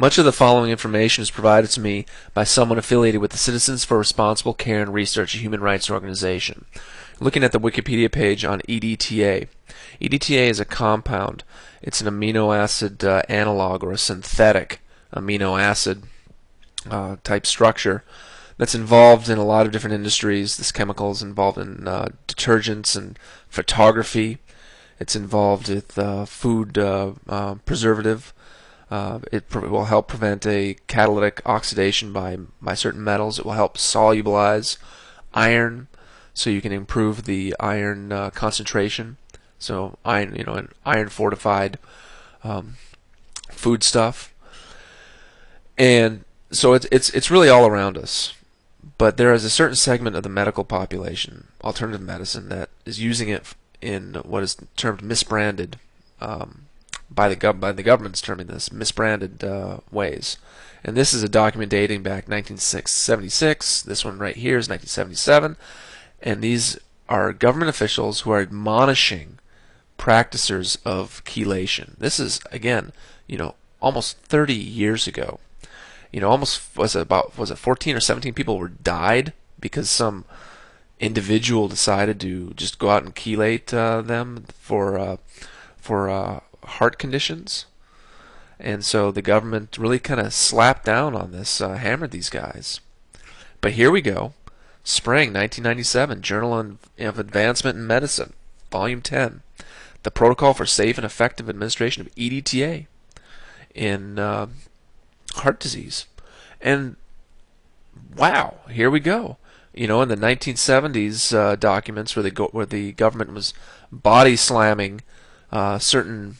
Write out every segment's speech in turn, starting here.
Much of the following information is provided to me by someone affiliated with the Citizens for Responsible Care and Research, a human rights organization. Looking at the Wikipedia page on EDTA. EDTA is a compound. It's an amino acid analog, or a synthetic amino acid type structure that's involved in a lot of different industries. This chemical is involved in detergents and photography. It's involved with food preservative. It will help prevent a catalytic oxidation by certain metals. It will help solubilize iron, so you can improve the iron concentration. So iron, an iron fortified food stuff. And so it's really all around us. But there is a certain segment of the medical population, alternative medicine, that is using it in what is termed misbranded. By the government's terming this misbranded ways. And this is a document dating back 1976. This one right here is 1977. And these are government officials who are admonishing practicers of chelation. This is, again, almost 30 years ago. Almost was it 14 or 17 people died because some individual decided to just go out and chelate them for heart conditions. And so the government really kind of slapped down on this, hammered these guys. But here we go. Spring 1997, Journal of Advancement in Medicine, Volume 10. The Protocol for Safe and Effective Administration of EDTA in heart disease. And wow, here we go. In the 1970s documents where the government was body slamming certain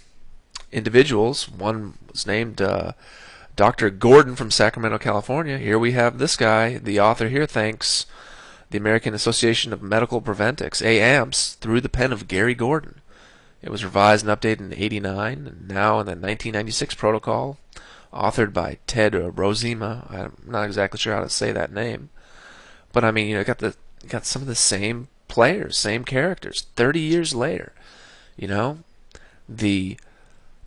individuals. One was named Dr. Gordon from Sacramento, California. Here we have this guy. The author here thanks the American Association of Medical Preventics, AAMS, through the pen of Gary Gordon. It was revised and updated in '89, and now in the 1996 protocol, authored by Ted Rosima. I'm not exactly sure how to say that name, but I mean, got some of the same players, same characters. 30 years later, the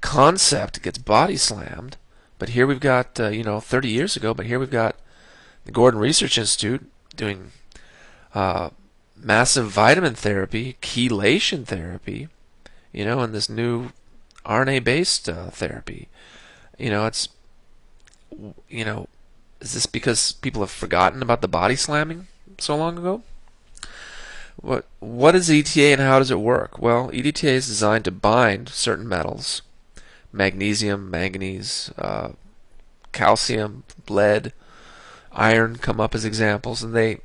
concept gets body slammed, but here we've got 30 years ago, but here we've got the Gordon Research Institute doing massive vitamin therapy, chelation therapy, and this new RNA-based therapy. It's is this because people have forgotten about the body slamming so long ago? What is EDTA and how does it work? Well, EDTA is designed to bind certain metals: magnesium, manganese, calcium, lead, iron come up as examples, and it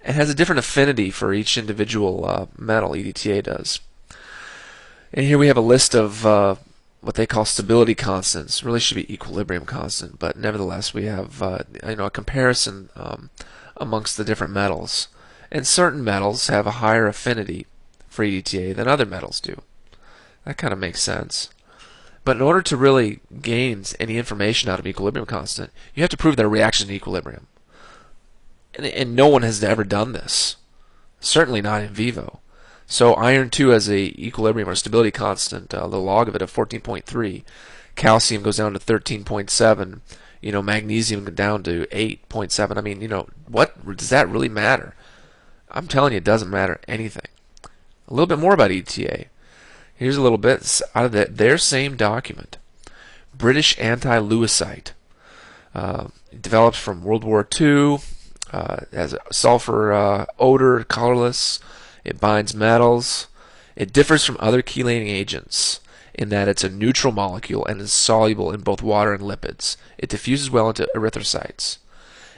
has a different affinity for each individual metal. EDTA does. And here we have a list of what they call stability constants. Really should be equilibrium constant, but nevertheless we have a comparison amongst the different metals. And certain metals have a higher affinity for EDTA than other metals do. That kind of makes sense. But in order to really gain any information out of equilibrium constant, you have to prove their reaction to equilibrium. And no one has ever done this. Certainly not in vivo. So iron 2 has a equilibrium or stability constant, the log of it of 14.3. Calcium goes down to 13.7. Magnesium goes down to 8.7. I mean, what does that really matter? I'm telling you, it doesn't matter anything. A little bit more about EDTA. Here's a little bit out of their same document. British anti-leucite. Developed from World War II. Has a sulfur odor, colorless. It binds metals. It differs from other chelating agents in that it's a neutral molecule and is soluble in both water and lipids. It diffuses well into erythrocytes.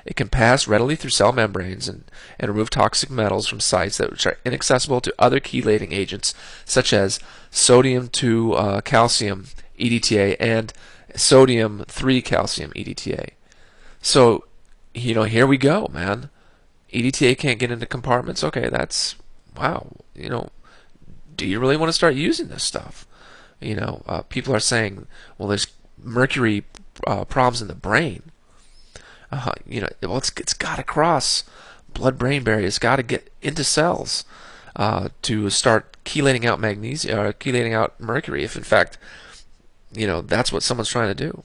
It can pass readily through cell membranes and remove toxic metals from sites which are inaccessible to other chelating agents such as sodium 2 calcium EDTA and sodium 3 calcium EDTA. So, here we go, man. EDTA can't get into compartments. Okay, that's wow. Do you really want to start using this stuff? People are saying, well, there's mercury problems in the brain. Well, it's got to cross blood-brain barrier. It's got to get into cells to start chelating out chelating out mercury. If in fact, that's what someone's trying to do.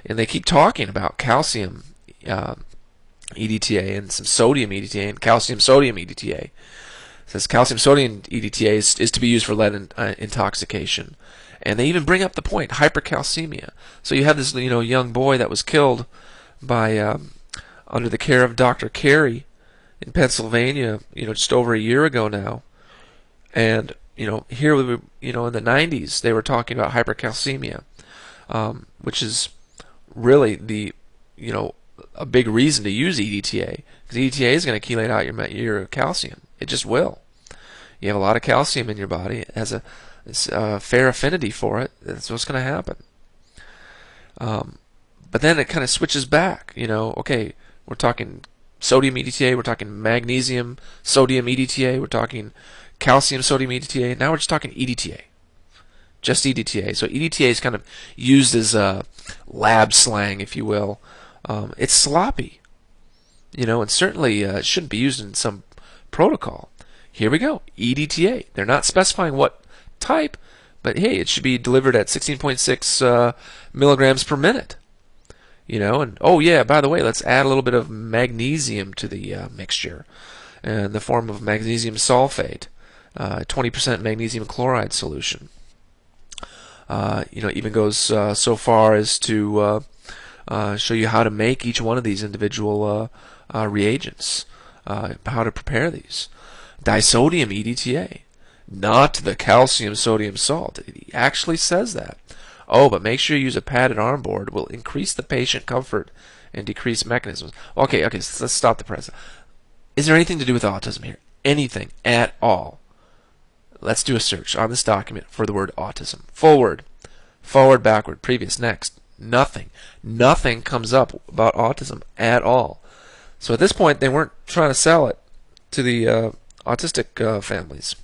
And they keep talking about calcium EDTA and some sodium EDTA and calcium sodium EDTA. It says calcium sodium EDTA is to be used for lead intoxication. And they even bring up the point, hypercalcemia. So you have this young boy that was killed by under the care of Dr. Carey in Pennsylvania, just over a year ago now. And here we in the 90s they were talking about hypercalcemia, which is really the a big reason to use EDTA, because EDTA is going to chelate out your calcium. It just will. You have a lot of calcium in your body. It has a fair affinity for it. That's what's going to happen. But then it kind of switches back. Okay, we're talking sodium EDTA, we're talking magnesium sodium EDTA, we're talking calcium sodium EDTA. Now we're just talking EDTA. Just EDTA. So EDTA is kind of used as lab slang, if you will. It's sloppy, and certainly it shouldn't be used in some protocol. Here we go, EDTA. They're not specifying what type, but hey, it should be delivered at 16.6 milligrams per minute. And oh yeah, by the way, let's add a little bit of magnesium to the mixture in the form of magnesium sulfate, 20% magnesium chloride solution. Even goes so far as to show you how to make each one of these individual reagents, how to prepare these. Disodium EDTA, not the calcium sodium salt. It actually says that. Oh, but make sure you use a padded arm board. Will increase the patient comfort and decrease mechanisms. Okay, so let's stop the press. Is there anything to do with autism here? Anything at all? Let's do a search on this document for the word autism. Full word. Forward, backward, previous, next. Nothing. Nothing comes up about autism at all. So at this point, they weren't trying to sell it to the autistic families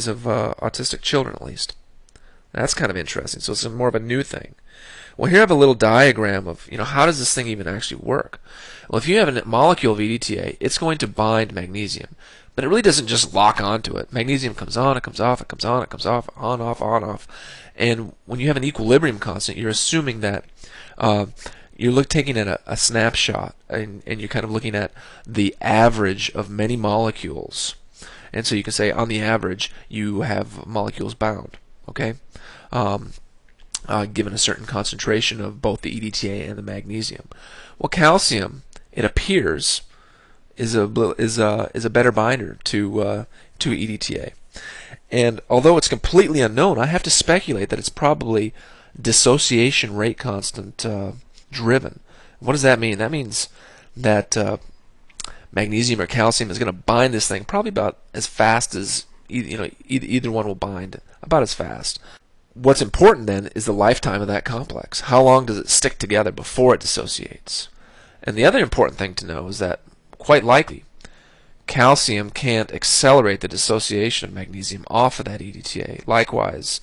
of autistic children, at least. That's kind of interesting. So it's more of a new thing. Well, here I have a little diagram of how does this thing even actually work. Well, if you have a molecule of EDTA, it's going to bind magnesium, but it really doesn't just lock onto it. Magnesium comes on, it comes off, it comes on, it comes off, on, off. And when you have an equilibrium constant, you're assuming that you're taking at a snapshot, and you're kind of looking at the average of many molecules. And so you can say, on the average, you have molecules bound, okay? Given a certain concentration of both the EDTA and the magnesium. Well, calcium, it appears, is a better binder to EDTA. And although it's completely unknown, I have to speculate that it's probably dissociation rate constant driven. What does that mean? That means that magnesium or calcium is going to bind this thing probably about as fast as either one will bind, about as fast. What's important then is the lifetime of that complex. How long does it stick together before it dissociates? And the other important thing to know is that quite likely calcium can't accelerate the dissociation of magnesium off of that EDTA. Likewise,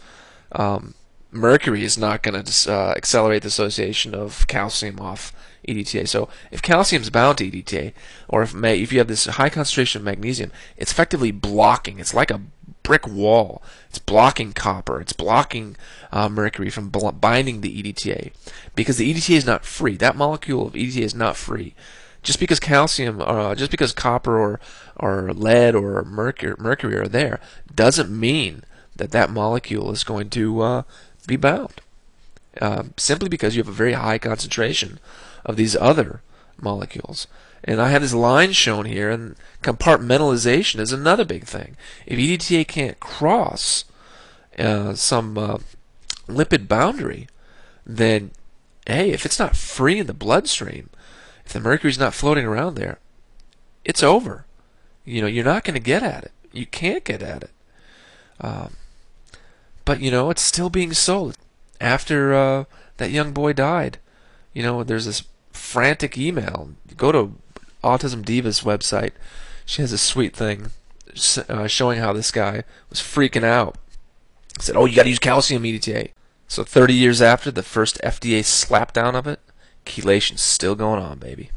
mercury is not going to accelerate the dissociation of calcium off EDTA. So if calcium is bound to EDTA, or if you have this high concentration of magnesium, it's effectively blocking. It's like a brick wall. It's blocking copper. It's blocking mercury from binding the EDTA, because the EDTA is not free. That molecule of EDTA is not free. Just because just because copper or lead or mercury are there, doesn't mean that molecule is going to be bound. Simply because you have a very high concentration of these other molecules. And I have this line shown here, and compartmentalization is another big thing. If EDTA can't cross some lipid boundary, then hey, if it's not free in the bloodstream, if the mercury's not floating around there, it's over. You're not going to get at it. You can't get at it. But it's still being sold. After that young boy died, there's this frantic email. Go to Autism Diva's website. She has a sweet thing showing how this guy was freaking out. He said, "Oh, you got to use calcium EDTA." So 30 years after the first FDA slapdown of it, chelation's still going on, baby.